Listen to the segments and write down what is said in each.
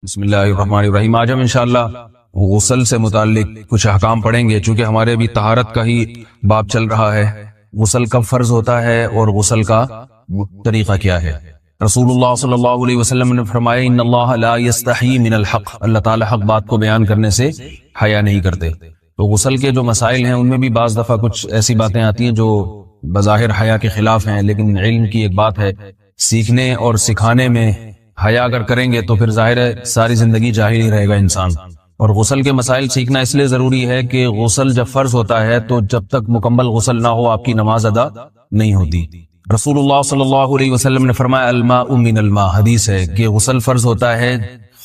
بسم اللہ الرحمن الرحیم۔ آج ہم انشاءاللہ غسل سے متعلق کچھ احکام پڑھیں گے، چونکہ ہمارے ابھی طہارت کا ہی باب چل رہا ہے۔ غسل کب فرض ہوتا ہے اور غسل کا طریقہ کیا ہے؟ رسول اللہ صلی اللہ علیہ وسلم نے فرمایا ان اللہ لا یستحی من الحق، اللہ تعالی حق بات کو بیان کرنے سے حیا نہیں کرتے۔ تو غسل کے جو مسائل ہیں ان میں بھی بعض دفعہ کچھ ایسی باتیں آتی ہیں جو بظاہر حیا کے خلاف ہیں، لیکن علم کی ایک بات ہے، سیکھنے اور سکھانے میں حیا اگر کریں گے تو پھر ظاہر ہے ساری زندگی جاہل ہی رہے گا انسان۔ اور غسل کے مسائل سیکھنا اس لیے ضروری ہے کہ غسل جب فرض ہوتا ہے تو جب تک مکمل غسل نہ ہو آپ کی نماز ادا نہیں ہوتی۔ رسول اللہ صلی اللہ علیہ وسلم نے فرمایا الماء من الماء، حدیث ہے کہ غسل فرض ہوتا ہے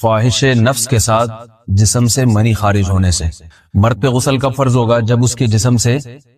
خواہش نفس کے ساتھ جسم سے منی خارج ہونے سے۔ مرد پہ غسل کب فرض ہوگا؟ جب اس کے جسم سے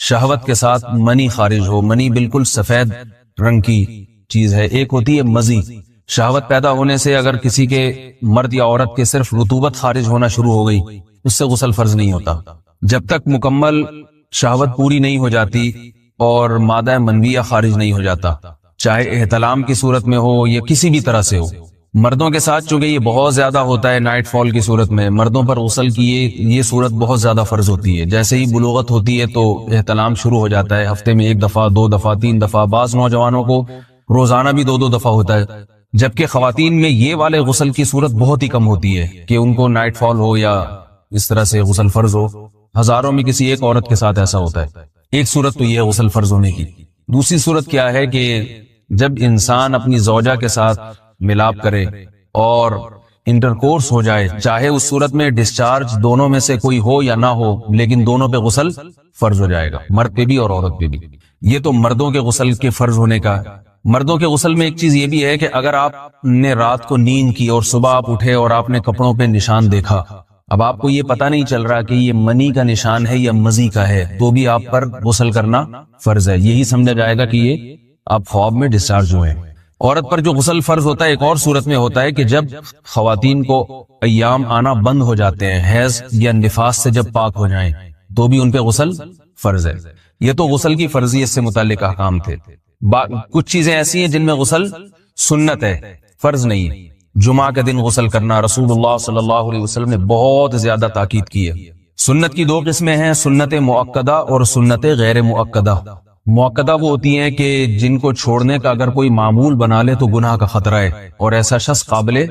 شہوت کے ساتھ منی خارج ہو۔ منی بالکل سفید رنگ کی چیز ہے، ایک ہوتی ہے مزی۔ شہوت پیدا ہونے سے اگر کسی کے مرد یا عورت کے صرف رطوبت خارج ہونا شروع ہو گئی، اس سے غسل فرض نہیں ہوتا۔ جب تک مکمل شہوت پوری نہیں ہو جاتی اور مادہ منویہ خارج نہیں ہو جاتا، چاہے احتلام کی صورت میں ہو یا کسی بھی طرح سے ہو۔ مردوں کے ساتھ چونکہ یہ بہت زیادہ ہوتا ہے، نائٹ فال کی صورت میں مردوں پر غسل کی یہ صورت بہت زیادہ فرض ہوتی ہے۔ جیسے ہی بلوغت ہوتی ہے تو احتلام شروع ہو جاتا ہے، ہفتے میں 1 دفعہ 2 دفعہ 3 دفعہ، بعض نوجوانوں کو روزانہ بھی 2 دفعہ ہوتا ہے۔ جبکہ خواتین میں یہ والے غسل کی صورت بہت ہی کم ہوتی ہے کہ ان کو نائٹ فال ہو یا اس طرح سے غسل فرض ہو۔ ہزاروں میں کسی ایک عورت کے ساتھ ایسا ہوتا ہے۔ ایک صورت تو یہ ہے غسل فرض ہونے کی۔ دوسری صورت کیا ہے کہ جب انسان اپنی زوجہ کے ساتھ ملاپ کرے اور انٹرکورس ہو جائے، چاہے اس صورت میں ڈسچارج دونوں میں سے کوئی ہو یا نہ ہو، لیکن دونوں پہ غسل فرض ہو جائے گا، مرد پہ بھی اور عورت پہ بھی۔ یہ تو مردوں کے غسل کے فرض ہونے کا۔ مردوں کے غسل میں ایک چیز یہ بھی ہے کہ اگر آپ نے رات کو نیند کی اور صبح آپ اٹھے اور آپ نے کپڑوں پہ نشان دیکھا، اب آپ کو یہ پتہ نہیں چل رہا کہ یہ منی کا نشان ہے یا مزی کا ہے، تو بھی آپ پر غسل کرنا فرض ہے۔ یہی سمجھا جائے گا کہ یہ آپ خواب میں ڈسچارج ہوئے ہیں۔ عورت پر جو غسل فرض ہوتا ہے ایک اور صورت میں ہوتا ہے کہ جب خواتین کو ایام آنا بند ہو جاتے ہیں، حیض یا نفاس سے جب پاک ہو جائیں، تو بھی ان پہ غسل فرض ہے۔ یہ تو غسل کی فرضیت سے متعلق احکام تھے۔ کچھ چیزیں ایسی ہیں جن میں غسل سنت ہے، فرض نہیں ہے۔ جمعہ کے دن غسل کرنا رسول اللہ صلی اللہ علیہ وسلم نے بہت زیادہ تاکید کی ہے۔ سنت کی 2 قسمیں ہیں، سنت مؤکدہ اور سنت غیر مؤکدہ۔ مؤکدہ وہ ہوتی ہیں کہ جن کو چھوڑنے کا اگر کوئی معمول بنا لے تو گناہ کا خطرہ ہے، اور ایسا شخص قابل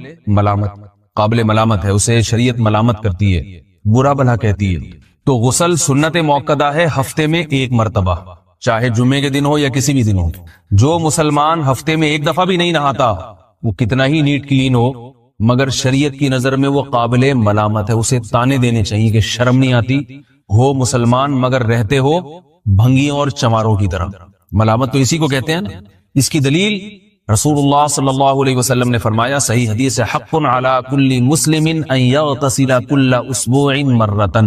ملامت ہے، اسے شریعت ملامت کرتی ہے، برا بھلا کہتی ہے۔ تو غسل سنت مؤکدہ ہے، ہفتے میں 1 مرتبہ، چاہے جمعے کے دن ہو یا کسی بھی دن ہو۔ جو مسلمان ہفتے میں 1 دفعہ بھی نہیں نہاتا، وہ کتنا ہی نیٹ کلین ہو، مگر شریعت کی نظر میں وہ قابل ملامت ہے، اسے تانے دینے چاہیے کہ شرم نہیں آتی ہو مسلمان مگر رہتے ہو بھنگیوں اور چماروں کی طرح۔ ملامت تو اسی کو کہتے ہیں نا۔ اس کی دلیل رسول اللہ صلی اللہ علیہ وسلم نے فرمایا، صحیح حدیث ہے، حق علی کل مسلم ان یغتسل کل اسبوع مرۃ،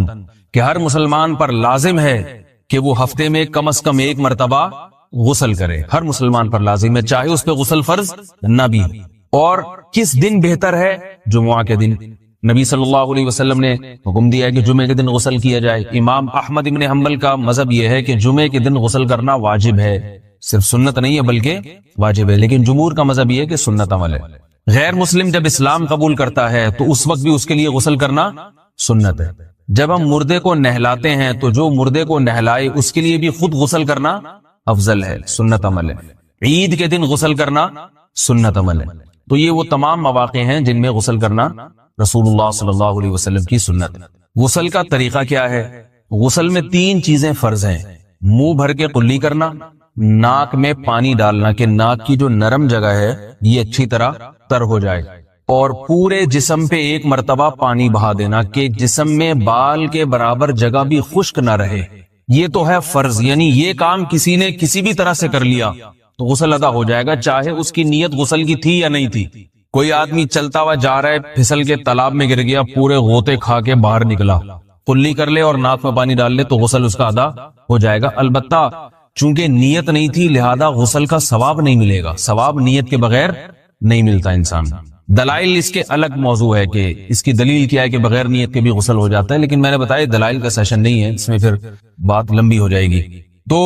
کہ ہر مسلمان پر لازم ہے کہ وہ ہفتے میں کم از کم 1 مرتبہ غسل کرے۔ ہر مسلمان پر لازم ہے، چاہے اس پہ غسل فرض نہ بھی۔ اور کس دن بہتر ہے؟ جمعہ کے دن۔ نبی صلی اللہ علیہ وسلم نے حکم دیا ہے کہ جمعے کے دن غسل کیا جائے۔ امام احمد ابن حنبل کا مذہب یہ ہے کہ جمعے کے دن غسل کرنا واجب ہے، صرف سنت نہیں ہے بلکہ واجب ہے، لیکن جمہور کا مذہب یہ ہے کہ سنت عمل ہے۔ غیر مسلم جب اسلام قبول کرتا ہے تو اس وقت بھی اس کے لیے غسل کرنا سنت ہے۔ جب ہم مردے کو نہلاتے ہیں تو جو مردے کو نہلائے اس کے لیے بھی خود غسل کرنا افضل ہے، سنت عمل ہے۔ عید کے دن غسل کرنا سنت عمل ہے۔ تو یہ وہ تمام مواقع ہیں جن میں غسل کرنا رسول اللہ صلی اللہ علیہ وسلم کی سنت ہے۔ غسل کا طریقہ کیا ہے؟ غسل میں 3 چیزیں فرض ہیں، منہ بھر کے قلی کرنا، ناک میں پانی ڈالنا کہ ناک کی جو نرم جگہ ہے یہ اچھی طرح تر ہو جائے، اور پورے جسم پہ 1 مرتبہ پانی بہا دینا کہ جسم میں بال کے برابر جگہ بھی خشک نہ رہے۔ یہ تو ہے فرض، یعنی یہ کام کسی نے کسی بھی طرح سے کر لیا تو غسل ادا ہو جائے گا، چاہے اس کی نیت غسل کی تھی یا نہیں تھی۔ کوئی آدمی چلتا ہوا جا رہا ہے، پھسل کے تالاب میں گر گیا، پورے غوطے کھا کے باہر نکلا، قلی کر لے اور ناک میں پانی ڈال لے تو غسل اس کا ادا ہو جائے گا۔ البتہ چونکہ نیت نہیں تھی لہذا غسل کا ثواب نہیں ملے گا، ثواب نیت کے بغیر نہیں ملتا انسان۔ دلائل اس کے الگ موضوع ہے کہ اس کی دلیل کیا ہے کہ بغیر نیت کے بھی غسل ہو جاتا ہے، لیکن میں نے بتایا دلائل کا سیشن نہیں ہے، اس میں پھر بات لمبی ہو جائے گی۔ تو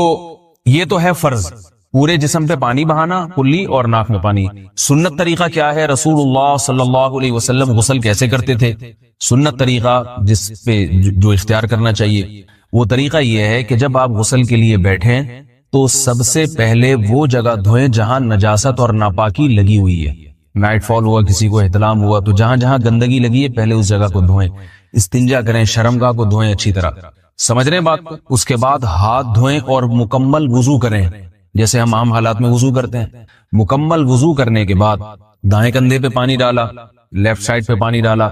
یہ تو ہے فرض۔ پورے جسم پہ پانی بہانا کلی اور ناک میں پانی. سنت طریقہ کیا ہے؟ رسول اللہ صلی اللہ علیہ وسلم غسل کیسے کرتے تھے؟ سنت طریقہ جس پہ جو اختیار کرنا چاہیے وہ طریقہ یہ ہے کہ جب آپ غسل کے لیے بیٹھیں تو سب سے پہلے وہ جگہ دھوئیں جہاں نجاست اور ناپاکی لگی ہوئی ہے. نائٹ فال ہوا، کسی کو احتلام ہوا، تو جہاں جہاں گندگی لگی ہے پہلے اس جگہ کو دھوئیں. استنجا کریں، شرمگاہ کو دھوئیں اچھی طرح. سمجھ رہے ہیں بات کو؟ اس کے بعد ہاتھ دھوئیں اور مکمل وضو کریں جیسے ہم عام حالات میں وضو کرتے ہیں. مکمل وضو کرنے کے بعد دائیں کندھے پہ پانی ڈالا، لیفٹ سائڈ پہ پانی ڈالا.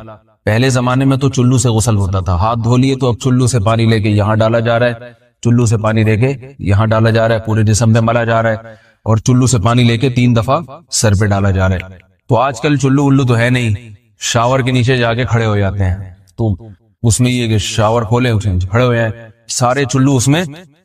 پہلے زمانے میں تو چلو سے غسل ہوتا تھا، ہاتھ دھو لیے تو اب چلو سے پانی لے کے یہاں ڈالا جا رہا ہے، چلو سے پانی لے کے یہاں ڈالا جا رہا ہے، پورے جسم پہ ملا جا رہا ہے، اور چلو سے پانی لے کے 3 دفعہ سر پہ ڈالا جا رہا ہے. تو آج کل چلو الو تو ہے نہیں، شاور کے نیچے جا کے کھڑے ہو جاتے ہیں. تو اس میں یہ کہ شاور کھولے کھڑے ہو جائیں، سارے چلو اس میں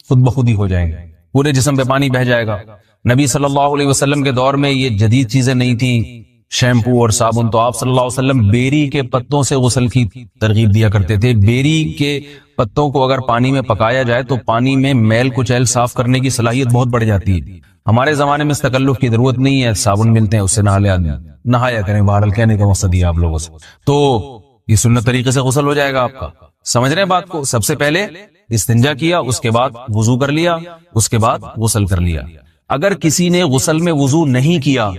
خود بخود ہی ہو جائیں گے، پورے جسم پہ پانی بہ جائے گا. نبی صلی اللہ علیہ وسلم کے دور میں یہ جدید چیزیں نہیں تھیں، شیمپو اور صابن. تو آپ صلی اللہ علیہ وسلم بیری کے پتوں سے غسل کی ترغیب دیا کرتے تھے. بیری کے پتوں کو اگر پانی میں پکایا جائے تو پانی میں میل کچیل صاف کرنے کی صلاحیت بہت بڑھ جاتی ہے. ہمارے زمانے میں اس تکلف کی ضرورت نہیں ہے، صابن ملتے ہیں اس سے نہا لے آدمی، نہایا کریں. بہرحال کہنے کا مقصد یہ آپ لوگوں سے تو یہ سنت طریقے سے غسل ہو جائے گا آپ کا. سمجھ رہے ہیں بات کو؟ سب سے پہلے استنجا کیا، اس کے بعد وضو کر لیا، اس کے بعد غسل کر لیا. اگر کسی نے غسل میں وضو نہیں کیا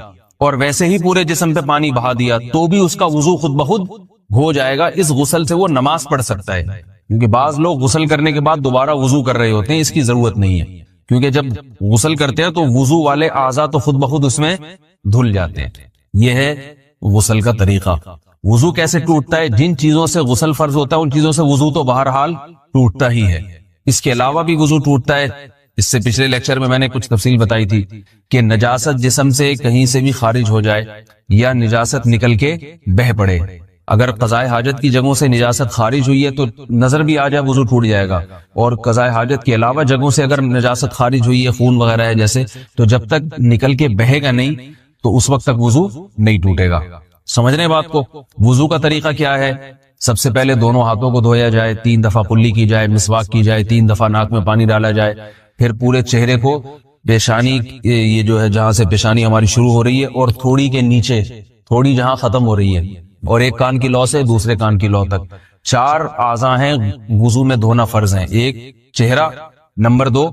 اور ویسے ہی پورے جسم پہ پانی بہا دیا تو بھی اس کا وضو خود بخود ہو جائے گا. اس غسل سے وہ نماز پڑھ سکتا ہے، کیونکہ بعض لوگ غسل کرنے کے بعد دوبارہ وضو کر رہے ہوتے ہیں. اس کی ضرورت نہیں ہے، کیونکہ جب غسل کرتے ہیں تو وضو والے اعضاء تو خود بخود اس میں دھل جاتے ہیں. یہ ہے غسل کا طریقہ. وضو کیسے ٹوٹتا ہے؟ جن چیزوں سے غسل فرض ہوتا ہے ان چیزوں سے وضو تو بہرحال ٹوٹتا ہی ہے. اس کے علاوہ بھی وضو ٹوٹتا ہے. اس سے پچھلے لیکچر میں نے کچھ تفصیل بتائی تھی کہ نجاست جسم سے کہیں سے بھی خارج ہو جائے یا نجاست نکل کے بہ پڑے. اگر قضاء حاجت کی جگہوں سے نجاست خارج ہوئی ہے تو نظر بھی آ جائے وضو ٹوٹ جائے گا، اور قضاء حاجت کے علاوہ جگہوں سے اگر نجاست خارج ہوئی ہے، خون وغیرہ ہے جیسے، تو جب تک نکل کے بہے گا نہیں تو اس وقت تک وضو نہیں ٹوٹے گا. سمجھ رہے ہیں بات کو؟ وضو کا طریقہ کیا ہے؟ سب سے پہلے دونوں ہاتھوں کو دھویا جائے، 3 دفعہ کلی کی جائے، مسواک کی جائے، 3 دفعہ ناک میں پانی ڈالا جائے. پھر پورے چہرے کو، پیشانی یہ جو ہے جہاں سے پیشانی ہماری شروع ہو رہی ہے اور تھوڑی کے نیچے تھوڑی جہاں ختم ہو رہی ہے، اور ایک کان کی لو سے دوسرے کان کی لو تک 4 اعضاء ہیں وضو میں دھونا فرض ہیں. 1 چہرہ، نمبر 2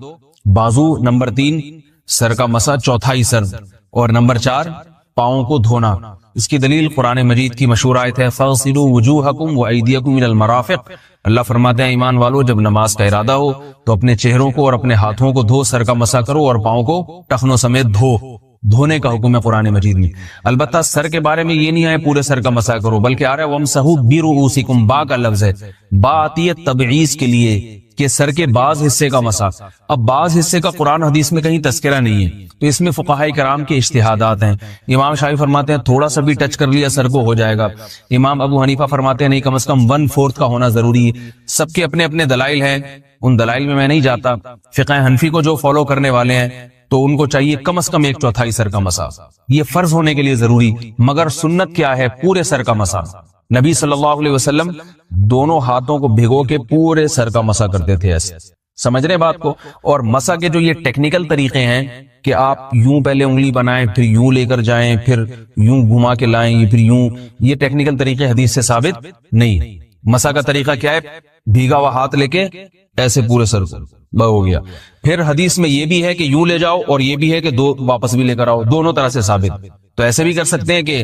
بازو، نمبر 3 سر کا مسا، چوتھائی سر، اور نمبر 4 پاؤں کو دھونا. اس کی دلیل قرآن مجید کی مشہور آیت ہے فَاغْسِلُوا وُجُوهَكُمْ وَأَيْدِيَكُمْ إِلَى الْمَرَافِقِ. اللہ فرماتے ہیں ایمان والو جب نماز کا ارادہ ہو تو اپنے چہروں کو اور اپنے ہاتھوں کو دھو، سر کا مسا کرو اور پاؤں کو ٹخنوں سمیت دھو. دھونے کا حکم ہے قرآن مجید میں. البتہ سر کے بارے میں یہ نہیں ہے پورے سر کا مسا کرو، بلکہ آ رہا ہے وَامْسَحُوا بِرُؤُوسِكُمْ. با کا لفظ ہے، با آتی ہے تبعیض کے لیے کہ سر کے بعض حصے کا مسا. اب بعض حصے کا قرآن حدیث میں کہیں تذکرہ نہیں ہے، تو اس میں فقہاء کرام کے اجتہادات ہیں. امام شافعی فرماتے ہیں تھوڑا سا بھی ٹچ کر لیا سر کو ہو جائے گا. امام ابو حنیفہ فرماتے ہیں نہیں، کم از کم 1/4 کا ہونا ضروری ہے. سب کے اپنے اپنے دلائل ہیں، ان دلائل میں نہیں جاتا. فقہ حنفی کو جو فالو کرنے والے ہیں تو ان کو چاہیے کم از کم 1/4 سر کا مسا. یہ فرض ہونے کے لیے ضروری، مگر سنت کیا ہے؟ پورے سر کا مسا. نبی صلی اللہ علیہ وسلم دونوں ہاتھوں کو بھگو کے پورے سر کا مسا کرتے تھے ایسے. سمجھ رہے بات کو؟ اور مسا کے جو یہ ٹیکنیکل طریقے ہیں کہ آپ یوں پہلے انگلی بنائیں، پھر یوں لے کر جائیں، پھر یوں گھما کے لائیں، پھر یوں، یہ ٹیکنیکل طریقے حدیث سے ثابت نہیں. مسا کا طریقہ کیا ہے؟ بھیگا ہوا ہاتھ لے کے ایسے پورے سر کو ہو گیا. پھر حدیث میں یہ بھی ہے کہ یوں لے جاؤ اور یہ بھی ہے کہ 2 واپس بھی لے کر آؤ، دونوں طرح سے ثابت. تو ایسے بھی کر سکتے ہیں کہ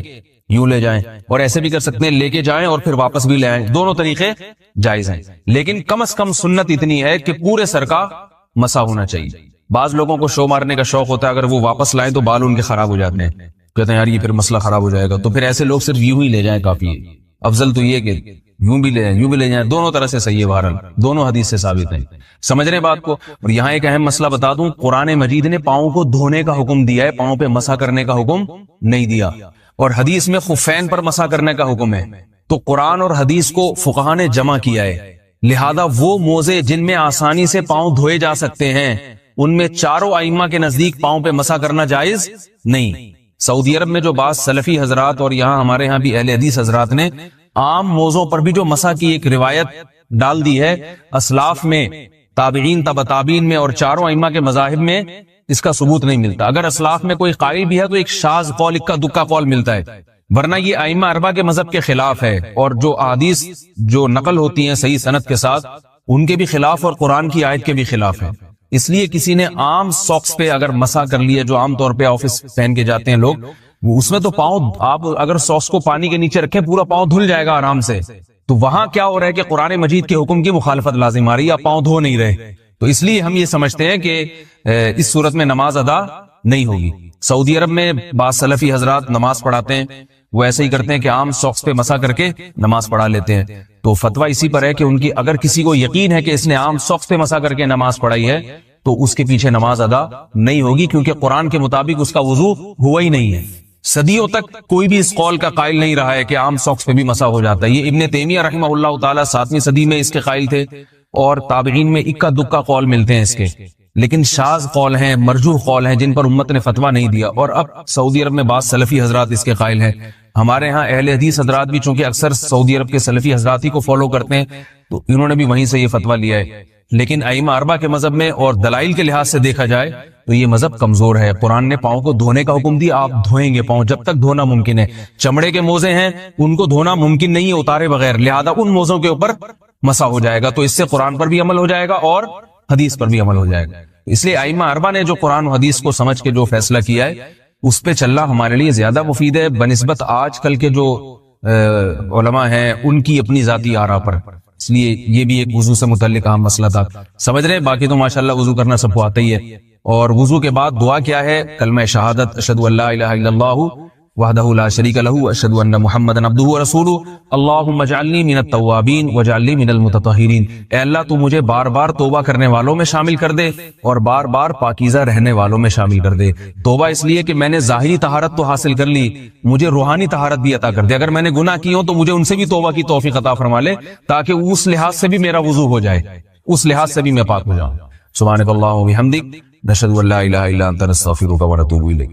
یوں لے جائیں، اور ایسے بھی کر سکتے ہیں لے کے جائیں اور پھر واپس بھی لے آئیں، دونوں طریقے جائز ہیں. لیکن کم از کم سنت اتنی ہے کہ پورے سر کا مسا ہونا چاہیے. بعض لوگوں کو شو مارنے کا شوق ہوتا ہے، اگر وہ واپس لائیں تو بال ان کے خراب ہو جاتے ہیں، کہتے ہیں یار یہ پھر مسئلہ خراب ہو جائے گا. تو پھر ایسے لوگ صرف یوں ہی لے جائیں کافی ہے. افضل تو یہ کہ یوں بھی لے جائیں، یوں بھی لے جائیں، دونوں طرح سے صحیح ہے. بہرحال دونوں حدیث سے ثابت ہیں. سمجھ رہے بات کو؟ اور یہاں ایک اہم مسئلہ بتا دوں، قرآن مجید نے پاؤں کو دھونے کا حکم دیا ہے، پاؤں پہ مسا کرنے کا حکم نہیں دیا. اور حدیث میں خفین پر مسا کرنے کا حکم ہے. تو قرآن اور حدیث کو فقہاء نے جمع کیا ہے، لہذا وہ موزے جن میں آسانی سے پاؤں دھوئے جا سکتے ہیں ان میں چاروں ائمہ کے نزدیک پاؤں پہ مسا کرنا جائز نہیں. سعودی عرب میں جو بعض سلفی حضرات اور یہاں ہمارے ہاں بھی اہل حدیث حضرات نے عام موزوں پر بھی جو مسا کی ایک روایت ڈال دی ہے، اسلاف میں، تابعین، تبع تابعین میں اور چاروں ائمہ کے مذاہب میں اس کا ثبوت نہیں ملتا. اگر اسلاف میں کوئی قائل بھی ہے تو ایک شاذ قول، اکا دکا قول ملتا ہے، ورنہ یہ ائمہ اربعہ کے مذہب کے خلاف ہے. اور جو احادیث جو نقل ہوتی ہیں صحیح سند کے ساتھ ان کے بھی خلاف اور قرآن کی آیت کے بھی خلاف ہے. اس لیے کسی نے عام ساکس پہ اگر مسح کر لیا، جو عام طور پہ آفس پہن کے جاتے ہیں لوگ، اس میں تو پاؤں، آپ اگر ساکس کو پانی کے نیچے رکھیں پورا پاؤں دھل جائے گا آرام سے. تو وہاں کیا ہو رہا ہے کہ قرآن مجید کے حکم کی مخالفت لازم آ رہی ہے، آپ پاؤں دھو نہیں رہے. تو اس لیے ہم یہ سمجھتے ہیں کہ اس صورت میں نماز ادا نہیں ہوگی. سعودی عرب میں بعض سلفی حضرات نماز پڑھاتے ہیں، وہ ایسے ہی کرتے ہیں کہ عام ساکس پہ مسح کر کے نماز پڑھا لیتے ہیں. تو فتویٰ اسی پر ہے کہ ان کی اگر کسی کو یقین ہے کہ اس نے عام ساکس پہ مسح کر کے نماز پڑھائی ہے تو اس کے پیچھے نماز ادا نہیں ہوگی، کیونکہ قرآن کے مطابق اس کا وضو ہوا ہی نہیں ہے. صدیوں تک کوئی بھی اس قول کا قائل نہیں رہا ہے کہ عام ساکس پہ بھی مسح ہو جاتا ہے. یہ ابن تیمیہ رحمہ اللہ تعالیٰ 7ویں صدی میں اس کے قائل تھے، اور تابعین میں اکا دکا قول ملتے ہیں اس کے، لیکن شاذ قول ہیں، مرجوح قول ہیں جن پر امت نے فتویٰ نہیں دیا. اور اب سعودی عرب میں بعض سلفی حضرات اس کے قائل ہیں. ہمارے ہاں اہل حدیث حضرات بھی چونکہ اکثر سعودی عرب کے سلفی حضرات ہی کو فالو کرتے ہیں، تو انہوں نے بھی وہیں سے یہ فتویٰ لیا ہے. لیکن ائمہ اربعہ کے مذہب میں اور دلائل کے لحاظ سے دیکھا جائے تو یہ مذہب کمزور ہے. قرآن نے پاؤں کو دھونے کا حکم دیا، آپ دھوئیں گے پاؤں جب تک دھونا ممکن ہے. چمڑے کے موزے ہیں ان کو دھونا ممکن نہیں ہے اتارے بغیر، لہذا ان موزوں کے اوپر مسح ہو جائے گا. تو اس سے قرآن پر بھی عمل ہو جائے گا اور حدیث پر بھی عمل ہو جائے گا. اس لیے ائمہ اربعہ نے جو قرآن و حدیث کو سمجھ کے جو فیصلہ کیا ہے اس پہ چلنا ہمارے لیے زیادہ مفید ہے بنسبت آج کل کے جو علماء ہیں ان کی اپنی ذاتی آراء پر. اس لیے یہ بھی ایک وضو سے متعلق اہم مسئلہ تھا. سمجھ رہے ہیں؟ باقی تو ماشاءاللہ وضو کرنا سب کو آتا ہی ہے. اور وضو کے بعد دعا کیا ہے؟ کلمہ شہادت، اشہد ان لا الہ الا اللہ وحدہ لا شریک لہ اشہد ان محمدا عبدہ ورسولہ اللہم اجعلنی من التوابین واجعلنی من المتطہرین. اے اللہ تو مجھے بار بار توبہ کرنے والوں میں شامل کر دے اور بار بار پاکیزہ رہنے والوں میں شامل کر دے. توبہ اس لیے کہ میں نے ظاہری طہارت تو حاصل کر لی، مجھے روحانی طہارت بھی عطا کر دے. اگر میں نے گناہ کی ہوں تو مجھے ان سے بھی توبہ کی توفیق عطا فرما لے، تاکہ اس لحاظ سے بھی میرا وضو ہو جائے، اس لحاظ سے بھی میں پاک ہو جاؤں. سبحانک اللہم و بحمدک، نشہد ان لا الہ الا انت، نستغفرک و نتوب الیک.